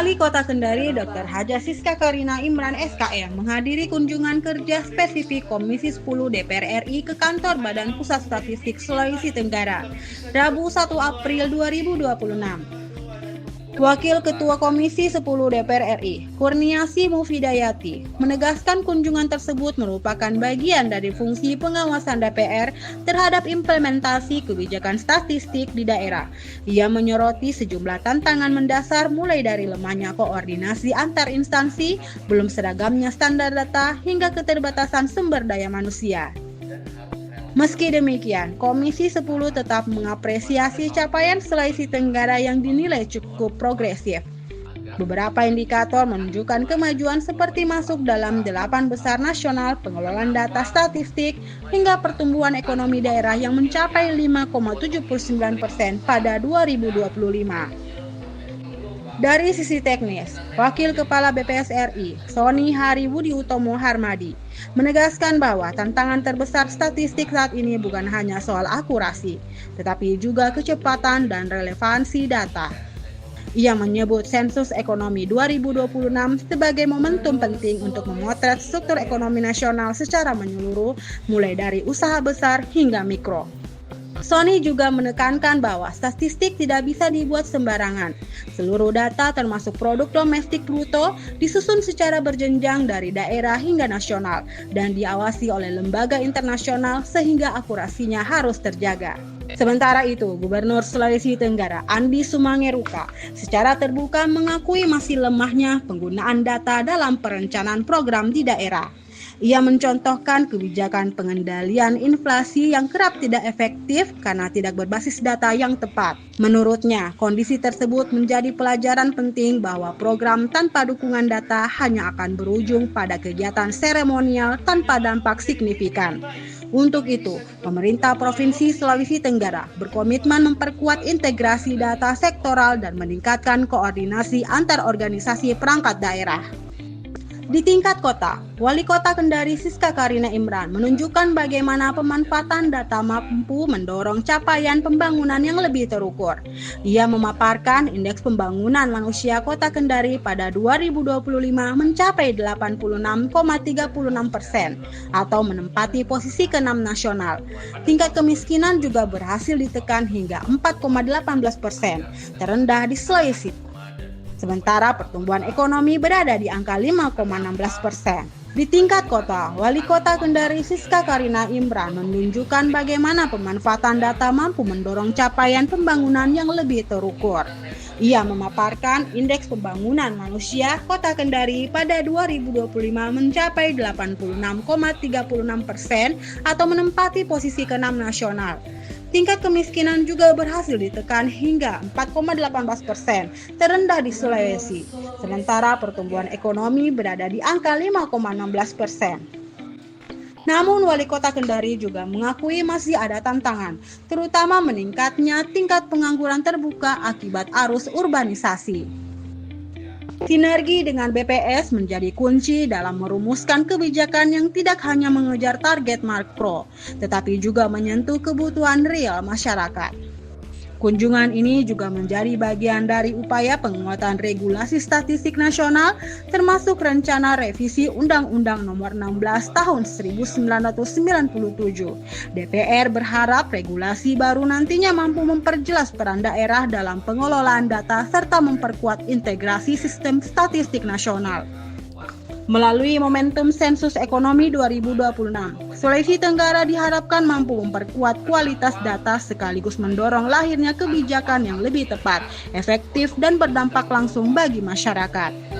Wali Kota Kendari Dr. Haja Siska Karina Imran SKM menghadiri kunjungan kerja spesifik Komisi 10 DPR RI ke kantor Badan Pusat Statistik Sulawesi Tenggara, Rabu 1 April 2026. Wakil Ketua Komisi 10 DPR RI, Kurniasi Mufidayati, menegaskan kunjungan tersebut merupakan bagian dari fungsi pengawasan DPR terhadap implementasi kebijakan statistik di daerah. Ia menyoroti sejumlah tantangan mendasar mulai dari lemahnya koordinasi antar instansi, belum seragamnya standar data, hingga keterbatasan sumber daya manusia. Meski demikian, Komisi 10 tetap mengapresiasi capaian Sulawesi Tenggara yang dinilai cukup progresif. Beberapa indikator menunjukkan kemajuan seperti masuk dalam 8 besar nasional pengelolaan data statistik hingga pertumbuhan ekonomi daerah yang mencapai 5,79% pada 2025. Dari sisi teknis, Wakil Kepala BPS RI, Sony Hari Budi Utomo Harmadi, menegaskan bahwa tantangan terbesar statistik saat ini bukan hanya soal akurasi, tetapi juga kecepatan dan relevansi data. Ia menyebut sensus ekonomi 2026 sebagai momentum penting untuk memotret struktur ekonomi nasional secara menyeluruh, mulai dari usaha besar hingga mikro. Sony juga menekankan bahwa statistik tidak bisa dibuat sembarangan. Seluruh data termasuk produk domestik bruto disusun secara berjenjang dari daerah hingga nasional dan diawasi oleh lembaga internasional sehingga akurasinya harus terjaga. Sementara itu, Gubernur Sulawesi Tenggara Andi Sumangeruka secara terbuka mengakui masih lemahnya penggunaan data dalam perencanaan program di daerah. Ia mencontohkan kebijakan pengendalian inflasi yang kerap tidak efektif karena tidak berbasis data yang tepat. Menurutnya, kondisi tersebut menjadi pelajaran penting bahwa program tanpa dukungan data hanya akan berujung pada kegiatan seremonial tanpa dampak signifikan. Untuk itu, pemerintah Provinsi Sulawesi Tenggara berkomitmen memperkuat integrasi data sektoral dan meningkatkan koordinasi antar organisasi perangkat daerah. Di tingkat kota, Wali Kota Kendari Siska Karina Imran menunjukkan bagaimana pemanfaatan data mampu mendorong capaian pembangunan yang lebih terukur. Ia memaparkan indeks pembangunan manusia Kota Kendari pada 2025 mencapai 86,36% atau menempati posisi ke-6 nasional. Tingkat kemiskinan juga berhasil ditekan hingga 4,18%, terendah di Sulawesi. Sementara pertumbuhan ekonomi berada di angka 5,16%. Di tingkat kota, Wali Kota Kendari Siska Karina Imran menunjukkan bagaimana pemanfaatan data mampu mendorong capaian pembangunan yang lebih terukur. Ia memaparkan indeks pembangunan manusia Kota Kendari pada 2025 mencapai 86,36% atau menempati posisi ke-6 nasional. Tingkat kemiskinan juga berhasil ditekan hingga 4,18%, terendah di Sulawesi. Sementara pertumbuhan ekonomi berada di angka 5,16%. Namun Wali Kota Kendari juga mengakui masih ada tantangan, terutama meningkatnya tingkat pengangguran terbuka akibat arus urbanisasi. Sinergi dengan BPS menjadi kunci dalam merumuskan kebijakan yang tidak hanya mengejar target makro, tetapi juga menyentuh kebutuhan real masyarakat. Kunjungan ini juga menjadi bagian dari upaya penguatan regulasi statistik nasional, termasuk rencana revisi Undang-Undang Nomor 16 Tahun 1997. DPR berharap regulasi baru nantinya mampu memperjelas peran daerah dalam pengelolaan data serta memperkuat integrasi sistem statistik nasional. Melalui momentum sensus ekonomi 2026, Sulawesi Tenggara diharapkan mampu memperkuat kualitas data sekaligus mendorong lahirnya kebijakan yang lebih tepat, efektif, dan berdampak langsung bagi masyarakat.